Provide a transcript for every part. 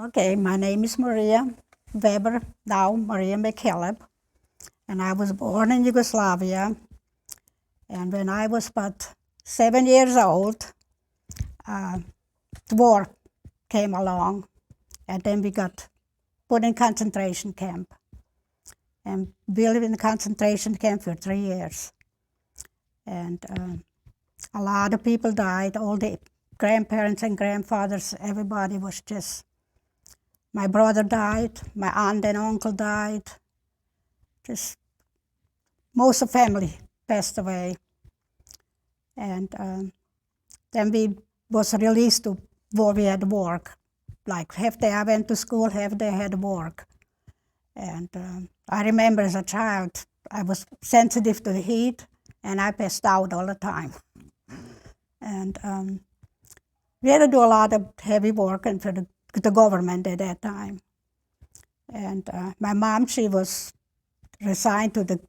Okay, my name is Maria Weber, now Maria McKillop, and I was born in Yugoslavia. And when I was but 7 years old, the war came along, and then we got put in concentration camp. And we lived in the concentration camp for 3 years. And a lot of people died, all the grandparents and grandfathers, everybody was just, my brother died, my aunt and uncle died, just most of the family passed away. And then we was released to where we had work. Like half day I went to school, half day I had work. And I remember as a child, I was sensitive to the heat, and I passed out all the time. And we had to do a lot of heavy work and for the government at that time. And my mom, she was resigned to the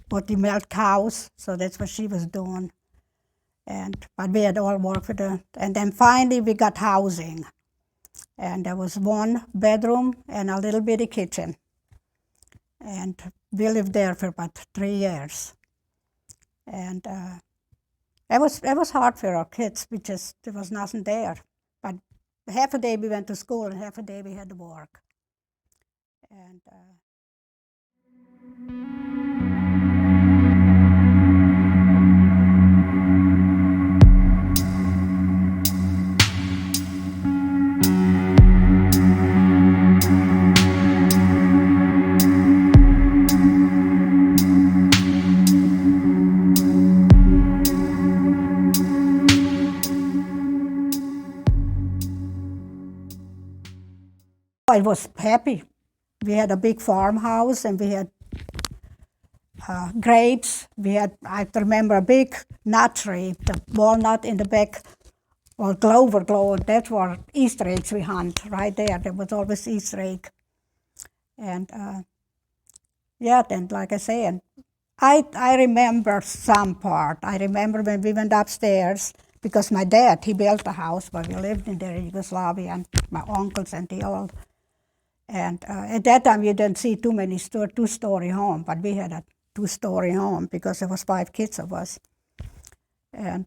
what they milk cows, so that's what she was doing. But we had all work for the, and then finally we got housing. And there was 1 bedroom and a little bitty kitchen. And we lived there for about 3 years. And it was hard for our kids because there was nothing there. But half a day we went to school and half a day we had to work. And I was happy. We had a big farmhouse and we had grapes. We had, I remember, a big nut tree, the walnut in the back, or clover glow. That's were Easter eggs we hunt right there. There was always Easter egg. And yeah, then like I say, and I remember some part. I remember when we went upstairs, because my dad, he built a house where we lived in there in Yugoslavia, and my uncles and the all. And at that time, you didn't see too many two-story home, but we had a 2-story home because there was 5 kids of us. And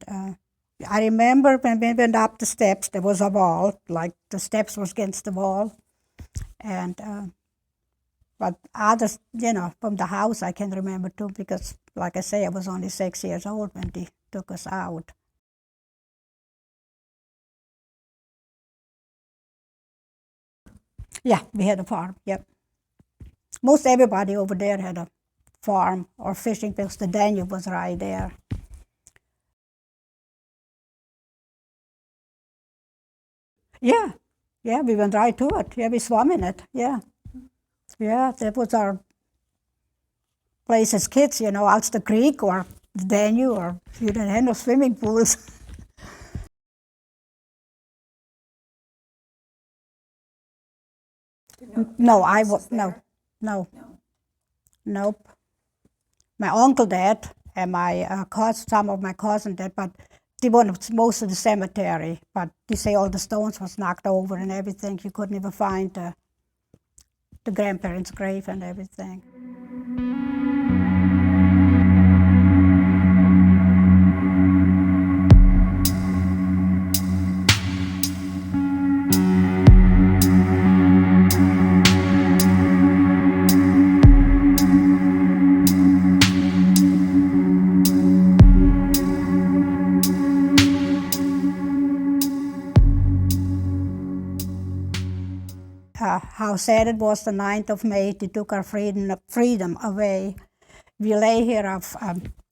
I remember when we went up the steps, there was a wall, like the steps was against the wall. And but others, from the house I can remember too, because like I say, I was only 6 years old when they took us out. Yeah, we had a farm, yep. Most everybody over there had a farm or fishing because the Danube was right there. Yeah, we went right to it. Yeah, we swam in it, yeah. Yeah, that was our place as kids, Ulster Creek or the Danube, or you didn't have no swimming pools. No, nope. My uncle did, and my some of my cousins did, but they went most of the cemetery. But they say all the stones was knocked over and everything. You couldn't even find the grandparents' grave and everything. how sad it was the 9th of May. They took our freedom away. We lay here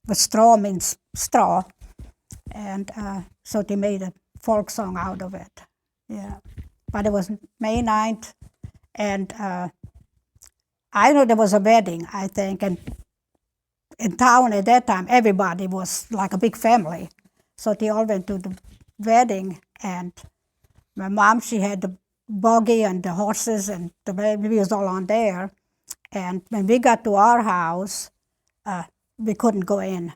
with straw means straw. And so they made a folk song out of it. Yeah. But it was May 9th. And I know there was a wedding, I think. And in town at that time, everybody was like a big family. So they all went to the wedding. And my mom, she had the buggy and the horses, and the baby was all on there. And when we got to our house, we couldn't go in.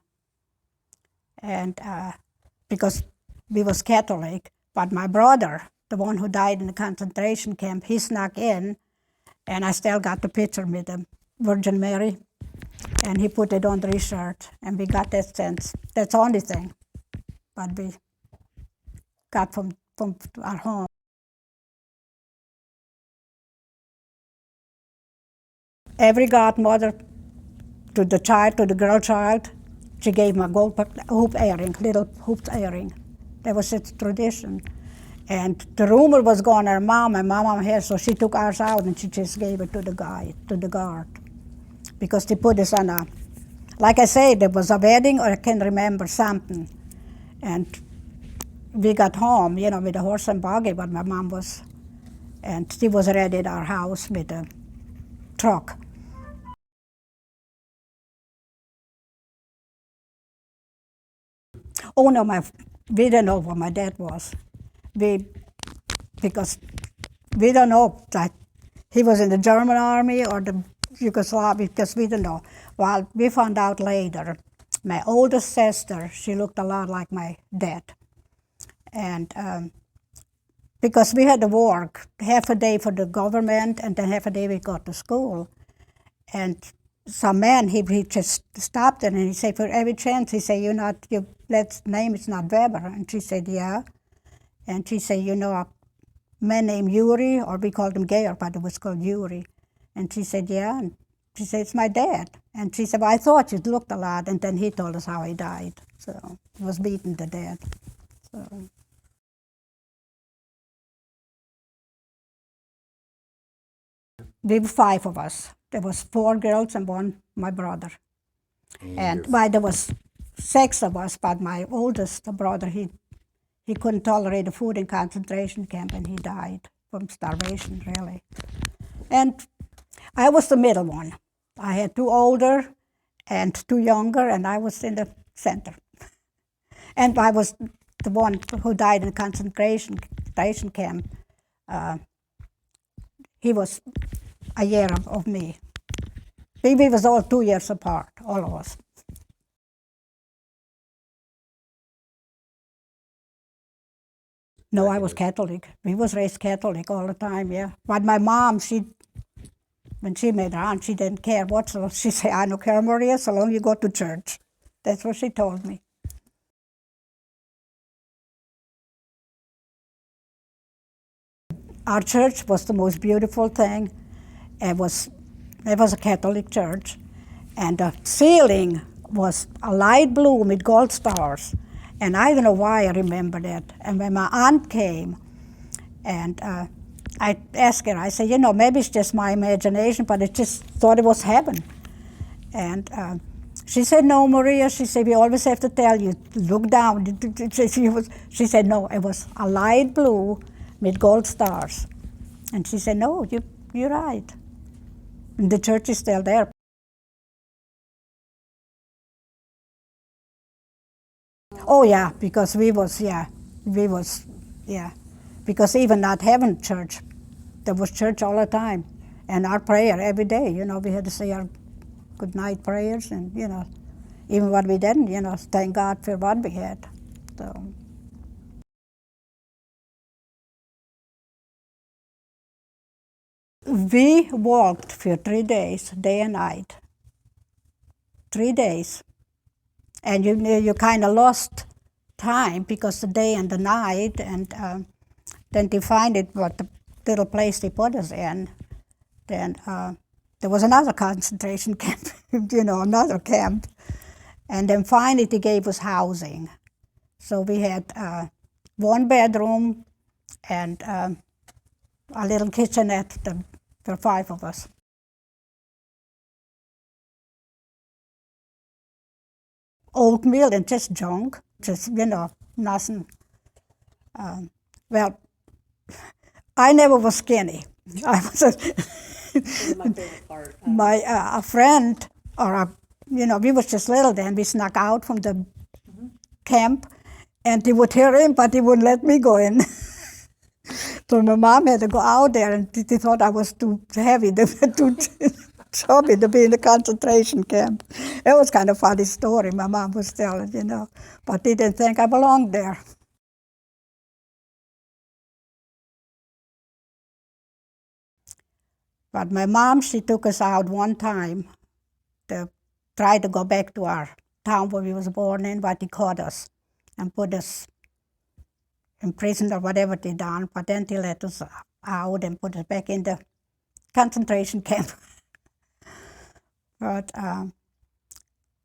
And because we was Catholic, but my brother, the one who died in the concentration camp, he snuck in, and I still got the picture with the Virgin Mary, and he put it on the shirt, and we got that sense. That's the only thing, but we got from our home. Every godmother to the child, to the girl child, she gave him a gold hoop earring, little hoop earring. That was its tradition. And the rumor was going her mom and mama here, so she took ours out and she just gave it to the guy, to the guard. Because they put us on a, like I said, there was a wedding, or I can remember something. And we got home, you know, with a horse and buggy, but my mom was, and she was ready at our house with a truck. Oh no, we didn't know what my dad was. Because we don't know that he was in the German army or the Yugoslav, because we didn't know. Well, we found out later. My oldest sister, she looked a lot like my dad. And because we had to work half a day for the government and then half a day we got to school. And some man, he just stopped it and he said, for every chance, he said, your last name is not Weber. And she said, yeah. And she said, you know, a man named Yuri, or we called him Georg, but it was called Yuri. And she said, yeah. And she said, it's my dad. And she said, well, I thought you looked a lot. And then he told us how he died. So he was beaten to death. So. There were 5 of us. There was 4 girls and 1, my brother. And well, there was 6 of us, but my oldest brother, he couldn't tolerate the food in concentration camp, and he died from starvation, really. And I was the middle one. I had 2 older and 2 younger, and I was in the center. And I was the one who died in concentration camp. He was a year of me. We was all 2 years apart, all of us. No, I was Catholic. We was raised Catholic all the time, yeah. But my mom, when she made her aunt, she didn't care what, so she said, I don't care, Maria, so long you go to church. That's what she told me. Our church was the most beautiful thing. It was a Catholic church, and the ceiling was a light blue with gold stars. And I don't know why I remember that. And when my aunt came, and I asked her, I said, you know, maybe it's just my imagination, but I just thought it was heaven. And she said, no, Maria, she said, we always have to tell you, look down. She said, no, it was a light blue with gold stars. And she said, no, you're right. And the church is still there. Oh yeah, because we was, because even not having church, there was church all the time. And our prayer every day, you know, we had to say our good night prayers, and, you know, even what we didn't, you know, thank God for what we had. So. We walked for 3 days, day and night. 3 days. And you kind of lost time because the day and the night, and then to find it, what the little place they put us in, then there was another concentration camp, you know, another camp. And then finally they gave us housing. So we had 1 bedroom and a little kitchenette. There were 5 of us. Oatmeal and just junk, just, nothing. Well, I never was skinny. I was My favorite part. a friend, we was just little then. We snuck out from the camp, and they would hear him, but he wouldn't let me go in. So my mom had to go out there, and they thought I was too heavy, too chubby to be in the concentration camp. It was kind of funny story my mom was telling, but they didn't think I belonged there. But my mom, she took us out one time to try to go back to our town where we was born in, but they caught us and put us in prison or whatever they done. But then they let us out and put us back in the concentration camp. But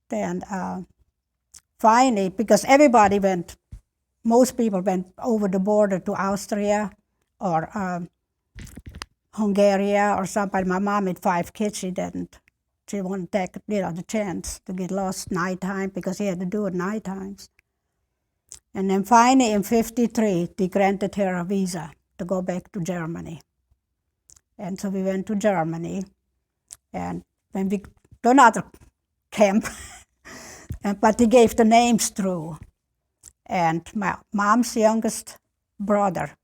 then finally, because everybody went, most people went over the border to Austria or Hungary or something. My mom had 5 kids. She didn't. She wouldn't take the chance to get lost nighttime because he had to do it night times. And then finally in '53, they granted her a visa to go back to Germany. And so we went to Germany, and when we to another camp, but they gave the names through. And my mom's youngest brother,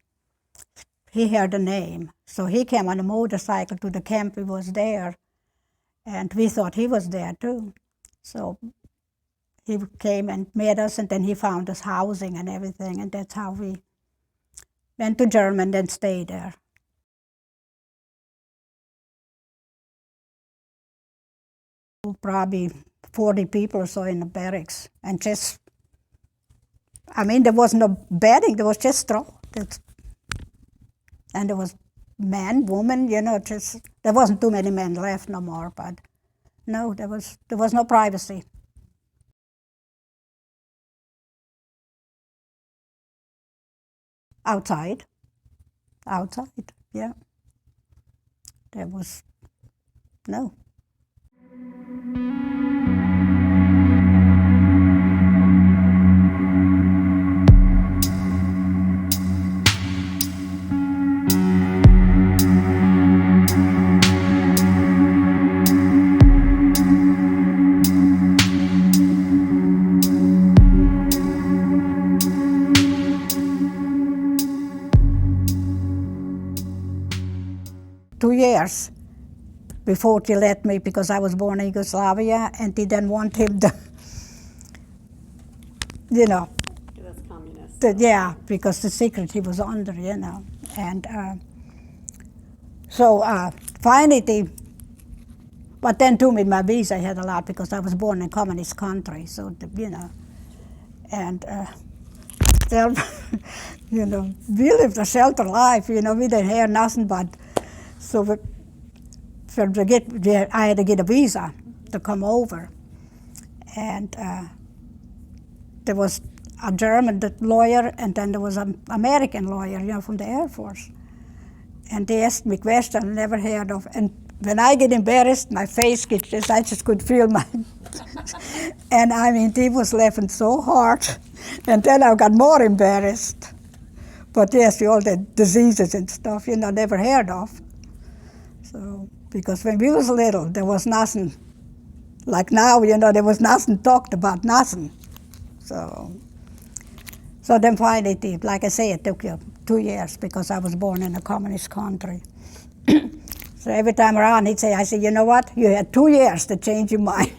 he heard the name. So he came on a motorcycle to the camp. He was there. And we thought he was there too. So he came and met us, and then he found us housing and everything. And that's how we went to Germany and stayed there. Probably 40 people or so in the barracks. And just, there was no bedding, there was just straw. And there was men, women, just, there wasn't too many men left no more, but no, there was no privacy. Outside, yeah. There was, no. Two years before they let me, because I was born in Yugoslavia, and they didn't want him to, That's communist. because the secret he was under, And so finally but then too with my visa I had a lot because I was born in a communist country, so, and still, we lived a sheltered life, we didn't have nothing but, so I had to get a visa to come over. And there was a German lawyer, and then there was an American lawyer, from the Air Force. And they asked me questions I never heard of. And when I get embarrassed, my face gets just, I just could feel my, and he was laughing so hard. And then I got more embarrassed. But yes, all the diseases and stuff, never heard of. So, because when we was little, there was nothing. Like now, there was nothing talked about, nothing. So then finally, like I say, it took 2 years because I was born in a communist country. So every time around, I say, you know what? You had 2 years to change your mind.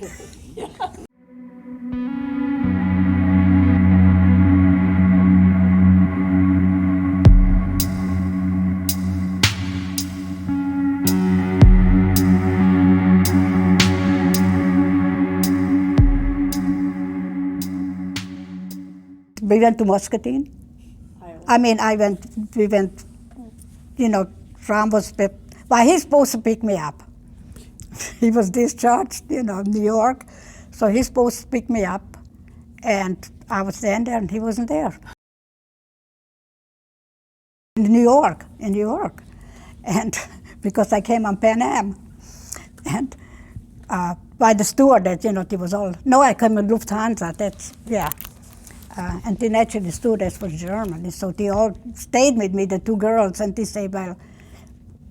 We went to Muscatine. We went, Ram was, well, he's supposed to pick me up. He was discharged, New York, so he's supposed to pick me up. And I was standing there and he wasn't there. In New York. and because I came on Pan Am, and by the stewardess, it was all, no, I came on Lufthansa, that's, yeah. And then actually the stewardess was German, so they all stayed with me, the two girls, and they say, well,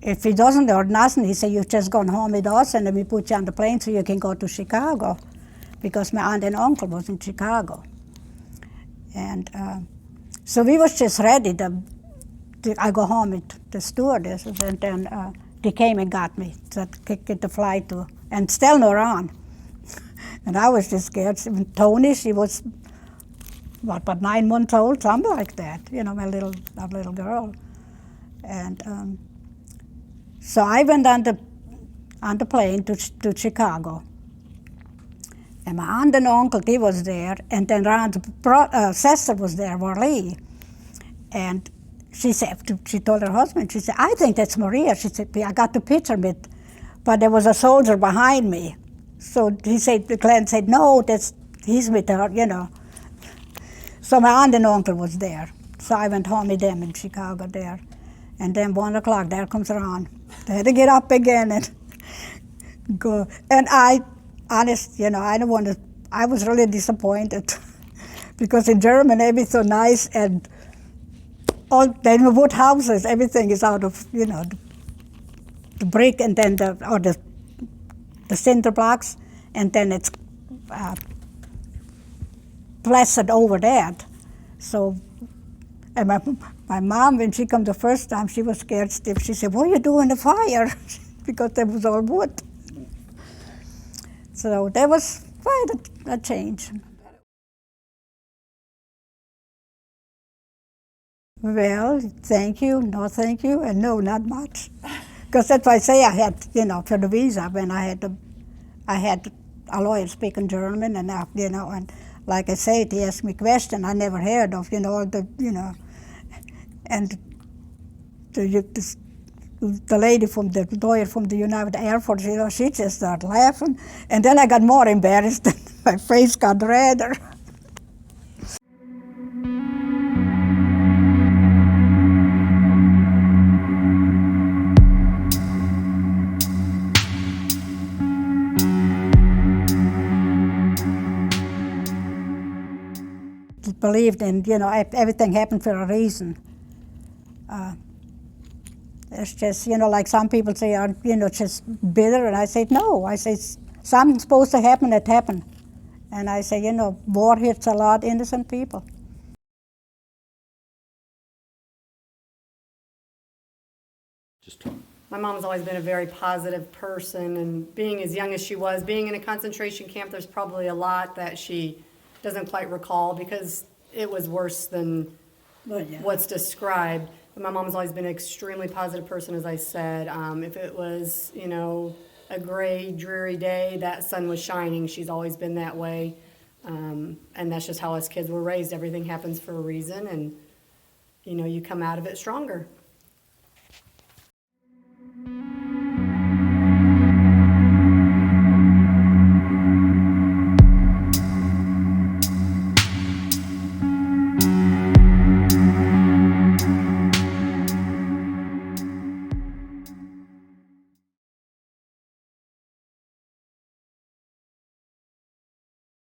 if he doesn't or nothing, he said, you just gone home with us, and then we put you on the plane so you can go to Chicago, because my aunt and uncle was in Chicago. And so we was just ready. I go home with the stewardesses, and then they came and got me to get the flight to, and still not on. And I was just scared. Tony, she was, what, about 9 months old, something like that, my little girl. And so I went on the plane to Chicago. And my aunt and uncle, they was there, and then Ron's sister was there, Marlee. And she said, she told her husband, she said, I think that's Maria. She said, I got the picture with, but there was a soldier behind me. So he said, Glenn said, no, he's with her, So my aunt and uncle was there. So I went home with them in Chicago there. And then 1 o'clock, there comes Ron. They had to get up again and go. And I don't want to, I was really disappointed because in Germany, everything's so nice, and all the wood houses, everything is out of, the brick, and then the cinder blocks, and then it's plastered over that. So, and my mom, when she come the first time, she was scared stiff. She said, what are you doing the fire? Because there was all wood. So that was quite a change. Well, thank you, no thank you, and no, not much. Because that's why I say I had, for the visa, when I had a lawyer speaking German, and and like I say, they asked me question I never heard of, and the lady from the lawyer from the United Air Force, she just started laughing, and then I got more embarrassed, and my face got redder. Believed in, everything happened for a reason. It's just, like some people say, just bitter, and I say, no. I say, something's supposed to happen, it happened. And I say, war hits a lot of innocent people. Just talk. My mom's always been a very positive person, and being as young as she was, being in a concentration camp, there's probably a lot that she doesn't quite recall because it was worse than what's described. But my mom's always been an extremely positive person, as I said. If it was, a gray, dreary day, that sun was shining. She's always been that way. And that's just how us kids were raised. Everything happens for a reason, and, you come out of it stronger.